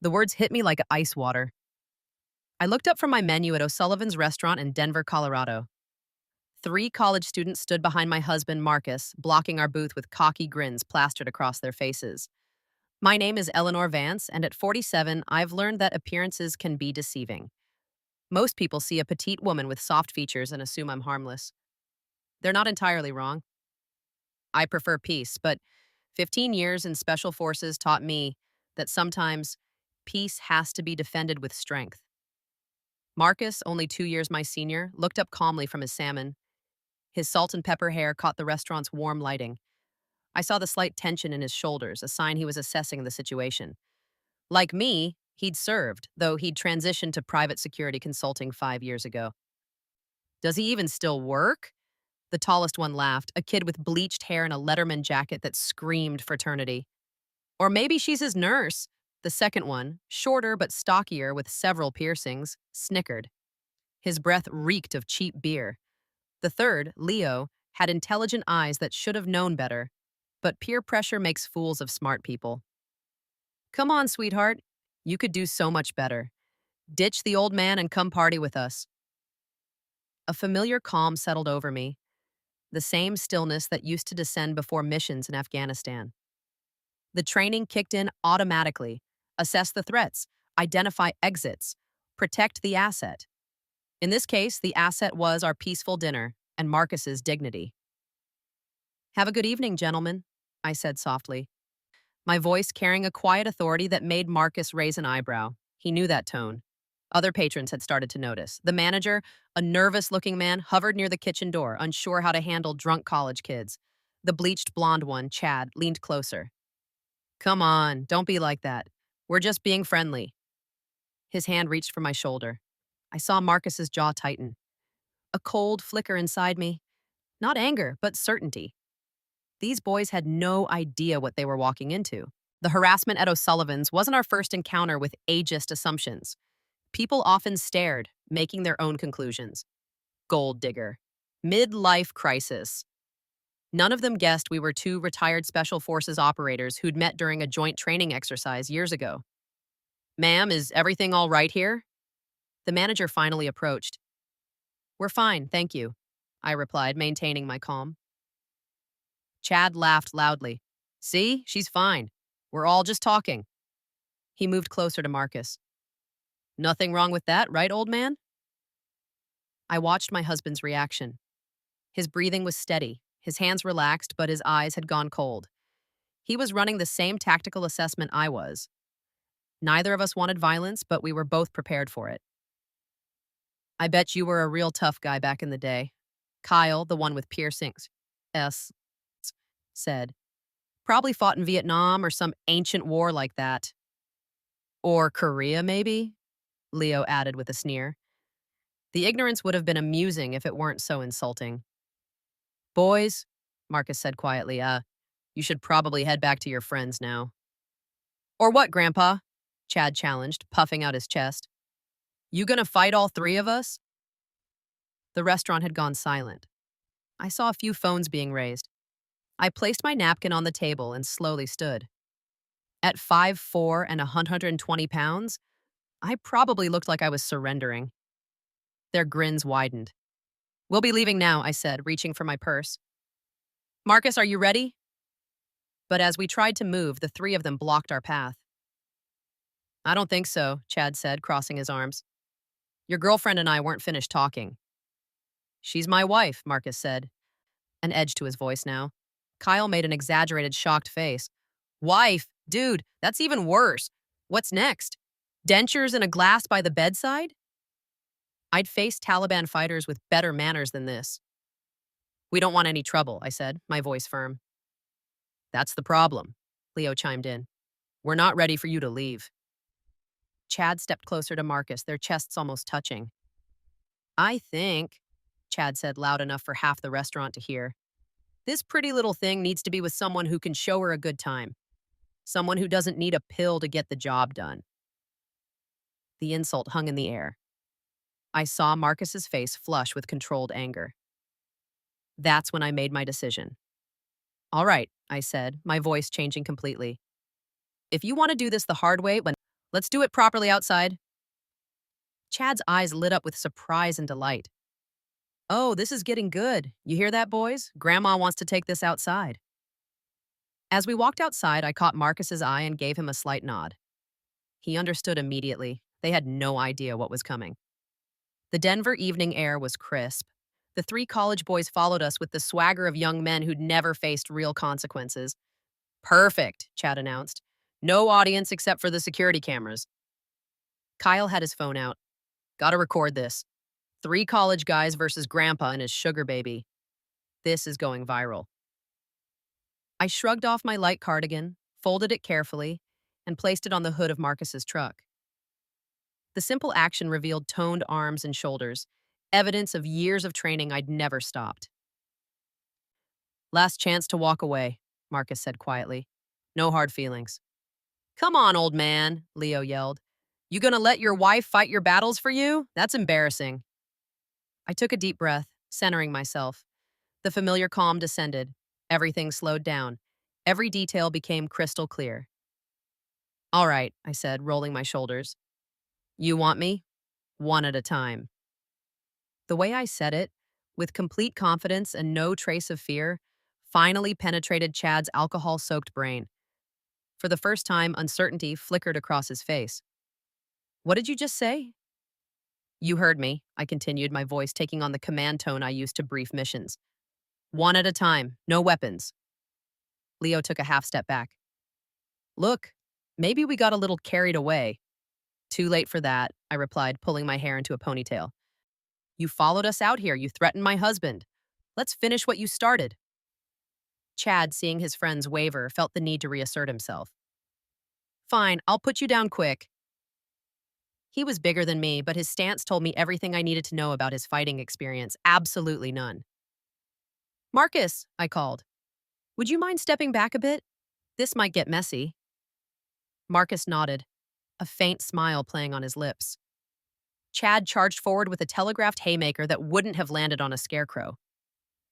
The words hit me like ice water. I looked up from my menu at O'Sullivan's restaurant in Denver, Colorado. Three college students stood behind my husband, Marcus, blocking our booth with cocky grins plastered across their faces. My name is Eleanor Vance, and at 47, I've learned that appearances can be deceiving. Most people see a petite woman with soft features and assume I'm harmless. They're not entirely wrong. I prefer peace, but 15 years in special forces taught me that sometimes peace has to be defended with strength. Marcus, only 2 years my senior, looked up calmly from his salmon. His salt and pepper hair caught the restaurant's warm lighting. I saw the slight tension in his shoulders, a sign he was assessing the situation. Like me, he'd served, though he'd transitioned to private security consulting 5 years ago. Does he even still work? The tallest one laughed, a kid with bleached hair and a Letterman jacket that screamed fraternity. Or maybe she's his nurse. The second one, shorter but stockier with several piercings, snickered. His breath reeked of cheap beer. The third, Leo, had intelligent eyes that should have known better, but peer pressure makes fools of smart people. Come on, sweetheart. You could do so much better. Ditch the old man and come party with us. A familiar calm settled over me, the same stillness that used to descend before missions in Afghanistan. The training kicked in automatically. Assess the threats, identify exits, protect the asset. In this case, the asset was our peaceful dinner and Marcus's dignity. Have a good evening, gentlemen, I said softly, my voice carrying a quiet authority that made Marcus raise an eyebrow. He knew that tone. Other patrons had started to notice. The manager, a nervous-looking man, hovered near the kitchen door, unsure how to handle drunk college kids. The bleached blonde one, Chad, leaned closer. Come on, don't be like that. We're just being friendly. His hand reached for my shoulder. I saw Marcus's jaw tighten. A cold flicker inside me. Not anger, but certainty. These boys had no idea what they were walking into. The harassment at O'Sullivan's wasn't our first encounter with ageist assumptions. People often stared, making their own conclusions. Gold digger. Midlife crisis. None of them guessed we were two retired Special Forces operators who'd met during a joint training exercise years ago. Ma'am, is everything all right here? The manager finally approached. We're fine, thank you, I replied, maintaining my calm. Chad laughed loudly. See, she's fine. We're all just talking. He moved closer to Marcus. Nothing wrong with that, right, old man? I watched my husband's reaction. His breathing was steady, his hands relaxed, but his eyes had gone cold. He was running the same tactical assessment I was. Neither of us wanted violence, but we were both prepared for it. I bet you were a real tough guy back in the day. Kyle, the one with piercings, said. Probably fought in Vietnam or some ancient war like that. Or Korea, maybe? Leo added with a sneer. The ignorance would have been amusing if it weren't so insulting. Boys, Marcus said quietly, you should probably head back to your friends now. Or what, Grandpa? Chad challenged, puffing out his chest. You gonna fight all three of us? The restaurant had gone silent. I saw a few phones being raised. I placed my napkin on the table and slowly stood. At 5'4" and 120 pounds, I probably looked like I was surrendering. Their grins widened. We'll be leaving now, I said, reaching for my purse. Marcus, are you ready? But as we tried to move, the three of them blocked our path. I don't think so, Chad said, crossing his arms. Your girlfriend and I weren't finished talking. She's my wife, Marcus said, an edge to his voice now. Kyle made an exaggerated, shocked face. Wife? Dude, that's even worse. What's next? Dentures and a glass by the bedside? I'd faced Taliban fighters with better manners than this. We don't want any trouble, I said, my voice firm. That's the problem, Leo chimed in. We're not ready for you to leave. Chad stepped closer to Marcus, their chests almost touching. I think, Chad said loud enough for half the restaurant to hear, this pretty little thing needs to be with someone who can show her a good time. Someone who doesn't need a pill to get the job done. The insult hung in the air. I saw Marcus's face flush with controlled anger. That's when I made my decision. All right, I said, my voice changing completely. If you want to do this the hard way, Let's do it properly outside. Chad's eyes lit up with surprise and delight. Oh, this is getting good. You hear that, boys? Grandma wants to take this outside. As we walked outside, I caught Marcus's eye and gave him a slight nod. He understood immediately. They had no idea what was coming. The Denver evening air was crisp. The three college boys followed us with the swagger of young men who'd never faced real consequences. Perfect, Chad announced. No audience except for the security cameras. Kyle had his phone out. Gotta record this. Three college guys versus Grandpa and his sugar baby. This is going viral. I shrugged off my light cardigan, folded it carefully, and placed it on the hood of Marcus's truck. The simple action revealed toned arms and shoulders, evidence of years of training I'd never stopped. Last chance to walk away, Marcus said quietly. No hard feelings. Come on, old man, Leo yelled. You gonna let your wife fight your battles for you? That's embarrassing. I took a deep breath, centering myself. The familiar calm descended. Everything slowed down. Every detail became crystal clear. All right, I said, rolling my shoulders. You want me? One at a time. The way I said it, with complete confidence and no trace of fear, finally penetrated Chad's alcohol-soaked brain. For the first time, uncertainty flickered across his face. What did you just say? You heard me, I continued, my voice taking on the command tone I used to brief missions. One at a time, no weapons. Leo took a half step back. Look, maybe we got a little carried away. Too late for that, I replied, pulling my hair into a ponytail. You followed us out here. You threatened my husband. Let's finish what you started. Chad, seeing his friends waver, felt the need to reassert himself. Fine, I'll put you down quick. He was bigger than me, but his stance told me everything I needed to know about his fighting experience. Absolutely none. Marcus, I called. Would you mind stepping back a bit? This might get messy. Marcus nodded, a faint smile playing on his lips. Chad charged forward with a telegraphed haymaker that wouldn't have landed on a scarecrow.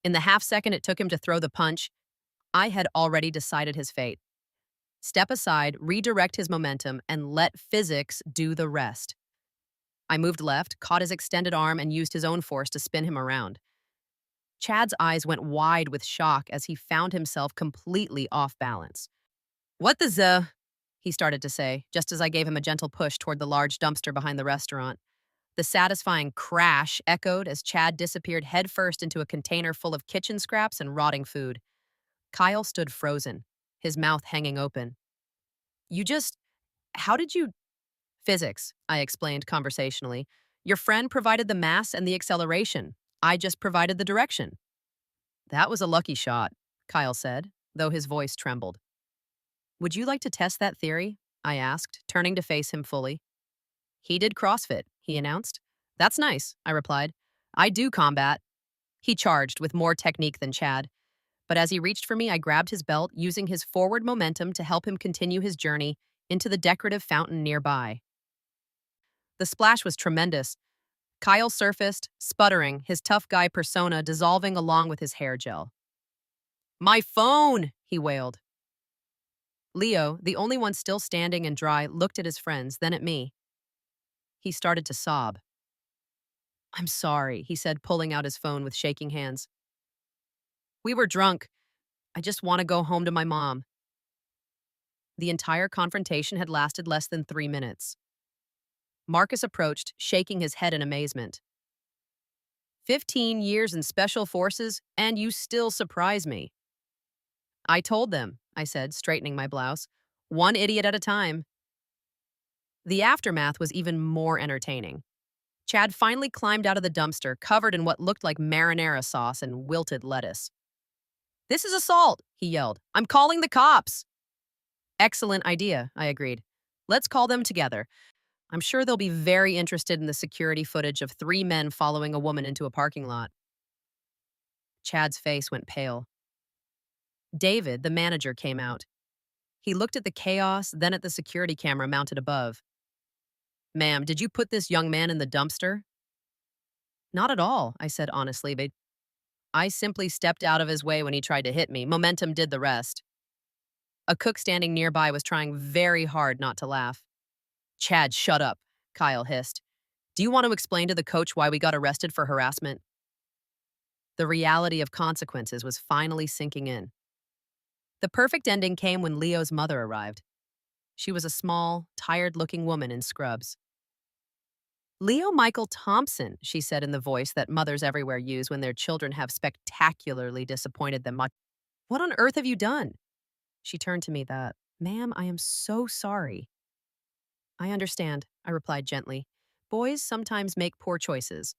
In the half second it took him to throw the punch, I had already decided his fate. Step aside, redirect his momentum, and let physics do the rest. I moved left, caught his extended arm, and used his own force to spin him around. Chad's eyes went wide with shock as he found himself completely off balance. What the z? He started to say, just as I gave him a gentle push toward the large dumpster behind the restaurant. The satisfying crash echoed as Chad disappeared headfirst into a container full of kitchen scraps and rotting food. Kyle stood frozen, his mouth hanging open. How did you? Physics, I explained conversationally. Your friend provided the mass and the acceleration. I just provided the direction. That was a lucky shot, Kyle said, though his voice trembled. Would you like to test that theory? I asked, turning to face him fully. He did CrossFit, he announced. That's nice, I replied. I do combat. He charged with more technique than Chad. But as he reached for me, I grabbed his belt, using his forward momentum to help him continue his journey into the decorative fountain nearby. The splash was tremendous. Kyle surfaced, sputtering, his tough guy persona dissolving along with his hair gel. My phone, he wailed. Leo, the only one still standing and dry, looked at his friends, then at me. He started to sob. I'm sorry, he said, pulling out his phone with shaking hands. We were drunk. I just want to go home to my mom. The entire confrontation had lasted less than 3 minutes. Marcus approached, shaking his head in amazement. 15 years in special forces, and you still surprise me. I told them, I said, straightening my blouse. One idiot at a time. The aftermath was even more entertaining. Chad finally climbed out of the dumpster, covered in what looked like marinara sauce and wilted lettuce. This is assault, he yelled. I'm calling the cops. Excellent idea, I agreed. Let's call them together. I'm sure they'll be very interested in the security footage of 3 men following a woman into a parking lot. Chad's face went pale. David, the manager, came out. He looked at the chaos, then at the security camera mounted above. Ma'am, did you put this young man in the dumpster? Not at all, I said honestly, but I simply stepped out of his way when he tried to hit me. Momentum did the rest. A cook standing nearby was trying very hard not to laugh. Chad, shut up, Kyle hissed. Do you want to explain to the coach why we got arrested for harassment? The reality of consequences was finally sinking in. The perfect ending came when Leo's mother arrived. She was a small, tired looking woman in scrubs. Leo Michael Thompson, she said in the voice that mothers everywhere use when their children have spectacularly disappointed them. What on earth have you done? She turned to me that, Ma'am, I am so sorry. I understand, I replied gently. Boys sometimes make poor choices.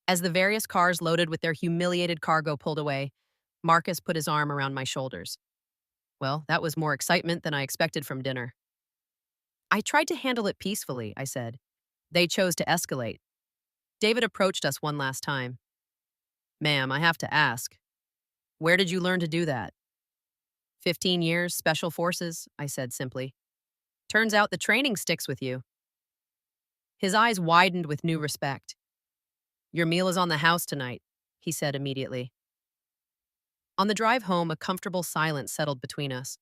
As the various cars loaded with their humiliated cargo pulled away, Marcus put his arm around my shoulders. Well, that was more excitement than I expected from dinner. I tried to handle it peacefully, I said. They chose to escalate. David approached us one last time. Ma'am, I have to ask, where did you learn to do that? 15 years, special forces, I said simply. Turns out the training sticks with you. His eyes widened with new respect. Your meal is on the house tonight, he said immediately. On the drive home, a comfortable silence settled between us.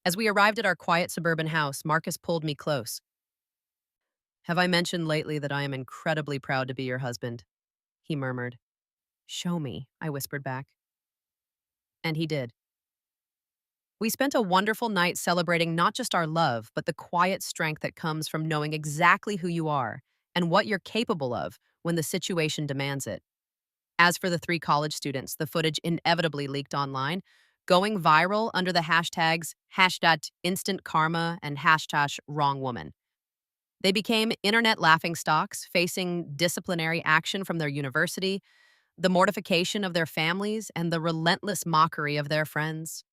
As we arrived at our quiet suburban house, Marcus pulled me close. Have I mentioned lately that I am incredibly proud to be your husband? He murmured. Show me, I whispered back. And he did. We spent a wonderful night celebrating not just our love, but the quiet strength that comes from knowing exactly who you are and what you're capable of when the situation demands it. As for the three college students, the footage inevitably leaked online, going viral under the hashtags hashtag instant karma and hashtag wrong woman. They became internet laughingstocks, facing disciplinary action from their university, the mortification of their families, and the relentless mockery of their friends.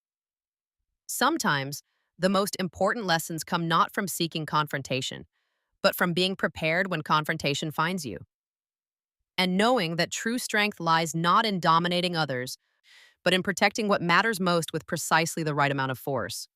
Sometimes, the most important lessons come not from seeking confrontation, but from being prepared when confrontation finds you. And knowing that true strength lies not in dominating others, but in protecting what matters most with precisely the right amount of force.